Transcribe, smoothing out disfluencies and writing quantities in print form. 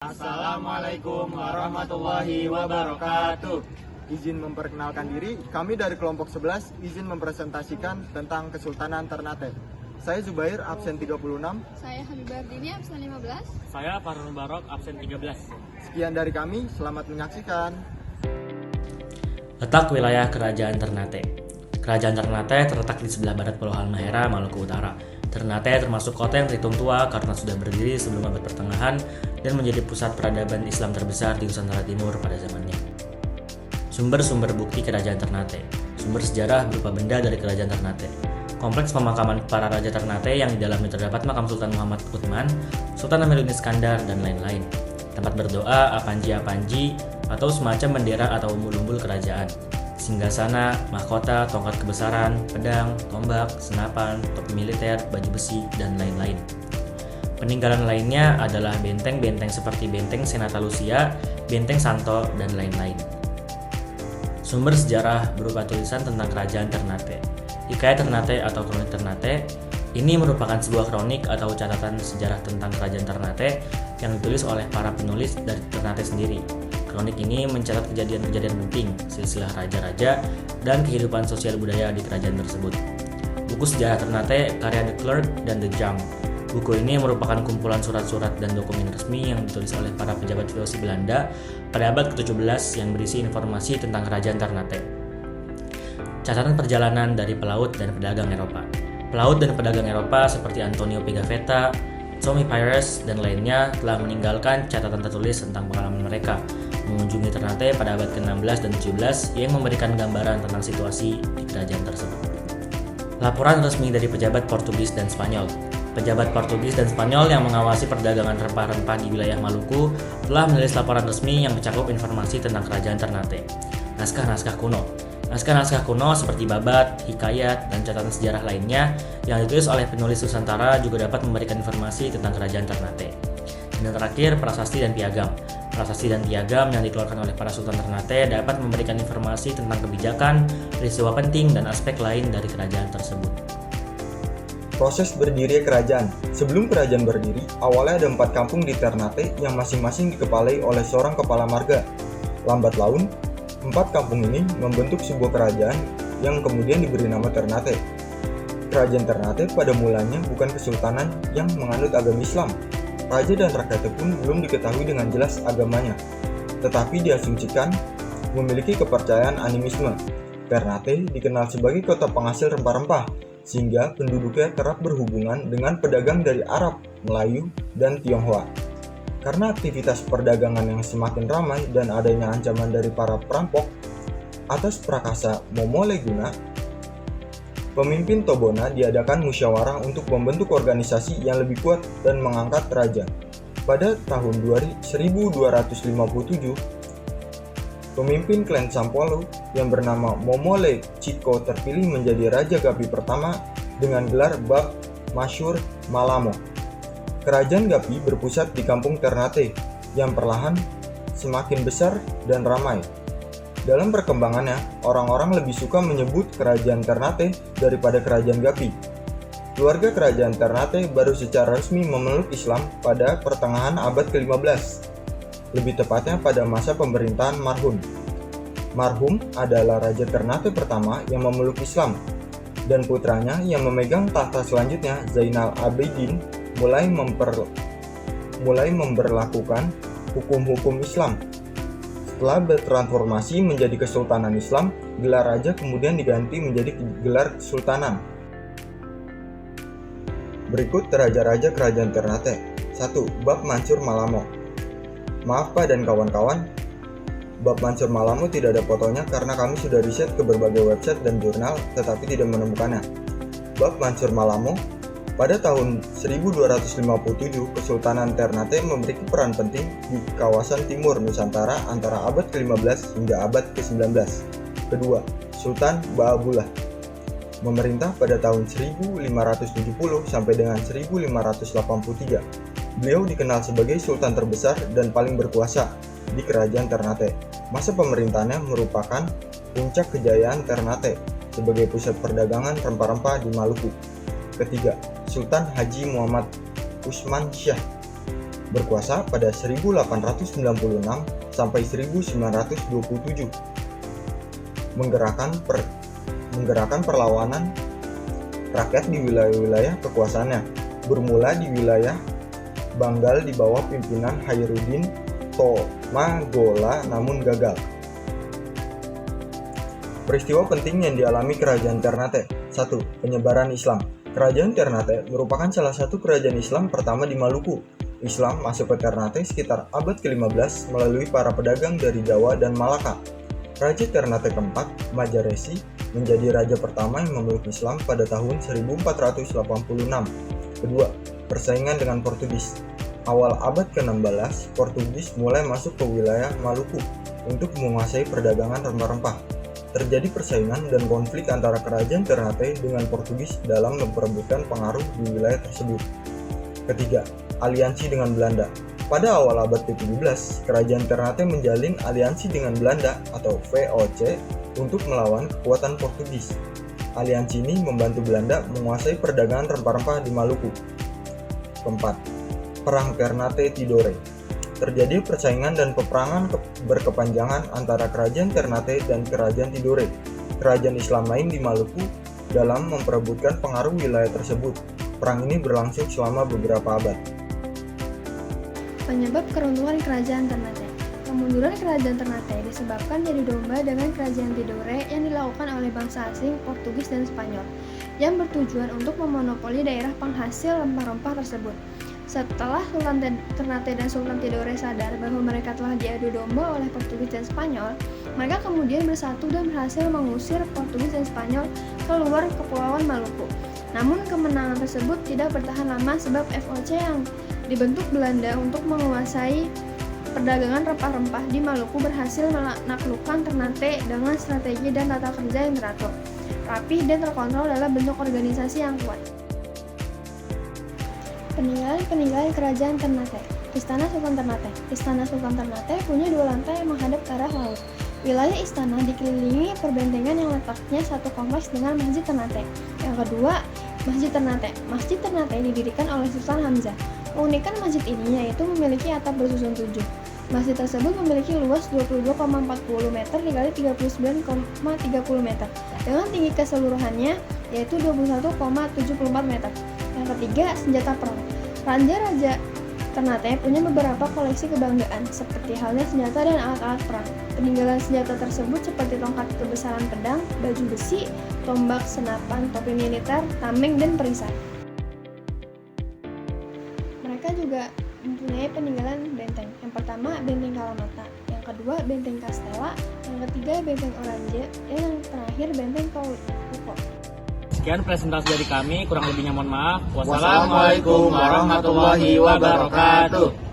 Assalamualaikum warahmatullahi wabarakatuh. Izin memperkenalkan diri, kami dari kelompok 11 izin mempresentasikan tentang Kesultanan Ternate. Saya Zubair, absen 36. Saya Habibah Ardini, absen 15. Saya Farul Barok, absen 13. Sekian dari kami, selamat menyaksikan. Letak wilayah Kerajaan Ternate. Kerajaan Ternate terletak di sebelah barat Pulau Halmahera, Maluku Utara. Ternate termasuk kota yang terhitung tua karena sudah berdiri sebelum abad pertengahan dan menjadi pusat peradaban Islam terbesar di Nusantara Timur pada zamannya. Sumber-sumber bukti Kerajaan Ternate. Sumber sejarah berupa benda dari Kerajaan Ternate. Kompleks pemakaman para raja Ternate yang di dalamnya terdapat makam Sultan Muhammad Uthman, Sultan Amiruddin Iskandar, dan lain-lain. Tempat berdoa, apanji-apanji, atau semacam bendera atau umbul-umbul kerajaan. Singgasana, mahkota, tongkat kebesaran, pedang, tombak, senapan, topi militer, baju besi, dan lain-lain. Peninggalan lainnya adalah benteng-benteng seperti Benteng Senata Lucia, Benteng Santo, dan lain-lain. Sumber sejarah berupa tulisan tentang Kerajaan Ternate. Hikayat Ternate atau Kronik Ternate ini merupakan sebuah kronik atau catatan sejarah tentang Kerajaan Ternate yang ditulis oleh para penulis dari Ternate sendiri. Kronik ini mencatat kejadian-kejadian penting, silsilah raja-raja, dan kehidupan sosial budaya di kerajaan tersebut. Buku sejarah Ternate karya De Klerk dan De Jong. Buku ini merupakan kumpulan surat-surat dan dokumen resmi yang ditulis oleh para pejabat VOC Belanda pada abad ke-17 yang berisi informasi tentang Kerajaan Ternate. Catatan perjalanan dari pelaut dan pedagang Eropa. Pelaut dan pedagang Eropa seperti Antonio Pigafetta, Tommy Pires, dan lainnya telah meninggalkan catatan tertulis tentang pengalaman mereka mengunjungi Ternate pada abad ke-16 dan 17 yang memberikan gambaran tentang situasi di kerajaan tersebut. Laporan resmi dari pejabat Portugis dan Spanyol. Pejabat Portugis dan Spanyol yang mengawasi perdagangan rempah-rempah di wilayah Maluku telah menulis laporan resmi yang mencakup informasi tentang Kerajaan Ternate. Naskah-naskah kuno. Naskah-naskah kuno seperti babat, hikayat, dan catatan sejarah lainnya yang ditulis oleh penulis Nusantara juga dapat memberikan informasi tentang Kerajaan Ternate. Dan terakhir, prasasti dan piagam. Prasasti dan piagam yang dikeluarkan oleh para Sultan Ternate dapat memberikan informasi tentang kebijakan, peristiwa penting, dan aspek lain dari kerajaan tersebut. Proses berdiri kerajaan. Sebelum kerajaan berdiri, awalnya ada 4 kampung di Ternate yang masing-masing dikepalai oleh seorang kepala marga. Lambat laun, 4 kampung ini membentuk sebuah kerajaan yang kemudian diberi nama Ternate. Kerajaan Ternate pada mulanya bukan kesultanan yang menganut agama Islam. Raja dan rakyatnya pun belum diketahui dengan jelas agamanya, tetapi diasumsikan memiliki kepercayaan animisme. Ternate dikenal sebagai kota penghasil rempah-rempah, sehingga penduduknya kerap berhubungan dengan pedagang dari Arab, Melayu, dan Tionghoa. Karena aktivitas perdagangan yang semakin ramai dan adanya ancaman dari para perampok, atas prakasa Momoleguna, pemimpin Tobona diadakan musyawarah untuk membentuk organisasi yang lebih kuat dan mengangkat raja. Pada tahun 1257, pemimpin klan Sampolo yang bernama Momole Chiko terpilih menjadi Raja Gapi pertama dengan gelar Bab Masyur Malamo. Kerajaan Gapi berpusat di kampung Ternate yang perlahan semakin besar dan ramai. Dalam perkembangannya, orang-orang lebih suka menyebut Kerajaan Ternate daripada Kerajaan Gapi. Keluarga Kerajaan Ternate baru secara resmi memeluk Islam pada pertengahan abad ke-15, lebih tepatnya pada masa pemerintahan Marhum. Marhum adalah Raja Ternate pertama yang memeluk Islam, dan putranya yang memegang tahta selanjutnya, Zainal Abidin, mulai memberlakukan hukum-hukum Islam. Setelah bertransformasi menjadi Kesultanan Islam, gelar raja kemudian diganti menjadi gelar kesultanan. Berikut raja-raja Kerajaan Ternate. 1. Bab Mansur Malamo. Maaf Pak dan kawan-kawan, Bab Mansur Malamo tidak ada fotonya karena kami sudah riset ke berbagai website dan jurnal tetapi tidak menemukannya. Bab Mansur Malamo. Pada tahun 1257, Kesultanan Ternate memiliki peran penting di kawasan timur Nusantara antara abad ke-15 hingga abad ke-19. Kedua, Sultan Baabullah memerintah pada tahun 1570 sampai dengan 1583. Beliau dikenal sebagai sultan terbesar dan paling berkuasa di Kerajaan Ternate. Masa pemerintahannya merupakan puncak kejayaan Ternate sebagai pusat perdagangan rempah-rempah di Maluku. Ketiga, Sultan Haji Muhammad Usman Shah berkuasa pada 1896 sampai 1927. Menggerakkan perlawanan rakyat di wilayah-wilayah kekuasaannya, bermula di wilayah Banggal di bawah pimpinan Khairuddin Tomagola namun gagal. Peristiwa penting yang dialami Kerajaan Ternate. 1. Penyebaran Islam. Kerajaan Ternate merupakan salah satu kerajaan Islam pertama di Maluku. Islam masuk ke Ternate sekitar abad ke-15 melalui para pedagang dari Jawa dan Malaka. Raja Ternate keempat, Majaresi, menjadi raja pertama yang memeluk Islam pada tahun 1486. Kedua, persaingan dengan Portugis. Awal abad ke-16, Portugis mulai masuk ke wilayah Maluku untuk menguasai perdagangan rempah-rempah. Terjadi persaingan dan konflik antara kerajaan Ternate dengan Portugis dalam memperebutkan pengaruh di wilayah tersebut. Ketiga, aliansi dengan Belanda. Pada awal abad ke-17, kerajaan Ternate menjalin aliansi dengan Belanda atau VOC untuk melawan kekuatan Portugis. Aliansi ini membantu Belanda menguasai perdagangan rempah-rempah di Maluku. Keempat, Perang Ternate Tidore. Terjadi persaingan dan peperangan berkepanjangan antara kerajaan Ternate dan kerajaan Tidore, kerajaan Islam lain di Maluku, dalam memperebutkan pengaruh wilayah tersebut. Perang ini berlangsung selama beberapa abad. Penyebab keruntuhan Kerajaan Ternate. Kemunduran Kerajaan Ternate disebabkan jadi domba dengan Kerajaan Tidore yang dilakukan oleh bangsa asing, Portugis dan Spanyol, yang bertujuan untuk memonopoli daerah penghasil rempah-rempah tersebut. Setelah Sultan Ternate dan Sultan Tidore sadar bahwa mereka telah diadu domba oleh Portugis dan Spanyol, mereka kemudian bersatu dan berhasil mengusir Portugis dan Spanyol keluar Kepulauan Maluku. Namun kemenangan tersebut tidak bertahan lama sebab VOC yang dibentuk Belanda untuk menguasai perdagangan rempah-rempah di Maluku berhasil menaklukkan Ternate dengan strategi dan tata kerja yang teratur, rapih dan terkontrol dalam bentuk organisasi yang kuat. Peninggalan Kerajaan Ternate. Istana Sultan Ternate. Istana Sultan Ternate punya dua lantai yang menghadap ke arah laut. Wilayah istana dikelilingi perbentengan yang letaknya satu kompleks dengan Masjid Ternate. Yang kedua, Masjid Ternate. Masjid Ternate didirikan oleh Sultan Hamzah. Keunikan masjid ini yaitu memiliki atap bersusun 7. Masjid tersebut memiliki luas 22,40 meter dikali 39,30 meter dengan tinggi keseluruhannya yaitu 21,74 meter. Yang ketiga, senjata perang. Raja Ternate punya beberapa koleksi kebanggaan seperti halnya senjata dan alat-alat perang. Peninggalan senjata tersebut seperti tongkat kebesaran pedang, baju besi, tombak, senapan, topi militer, tameng, dan perisai. Mereka juga mempunyai peninggalan benteng. Yang pertama, benteng Kalamata. Yang kedua, benteng Castella. Yang ketiga, benteng Orange. Dan yang terakhir, benteng Pauco. Sekian presentasi dari kami, kurang lebihnya mohon maaf. Wassalamualaikum warahmatullahi wabarakatuh.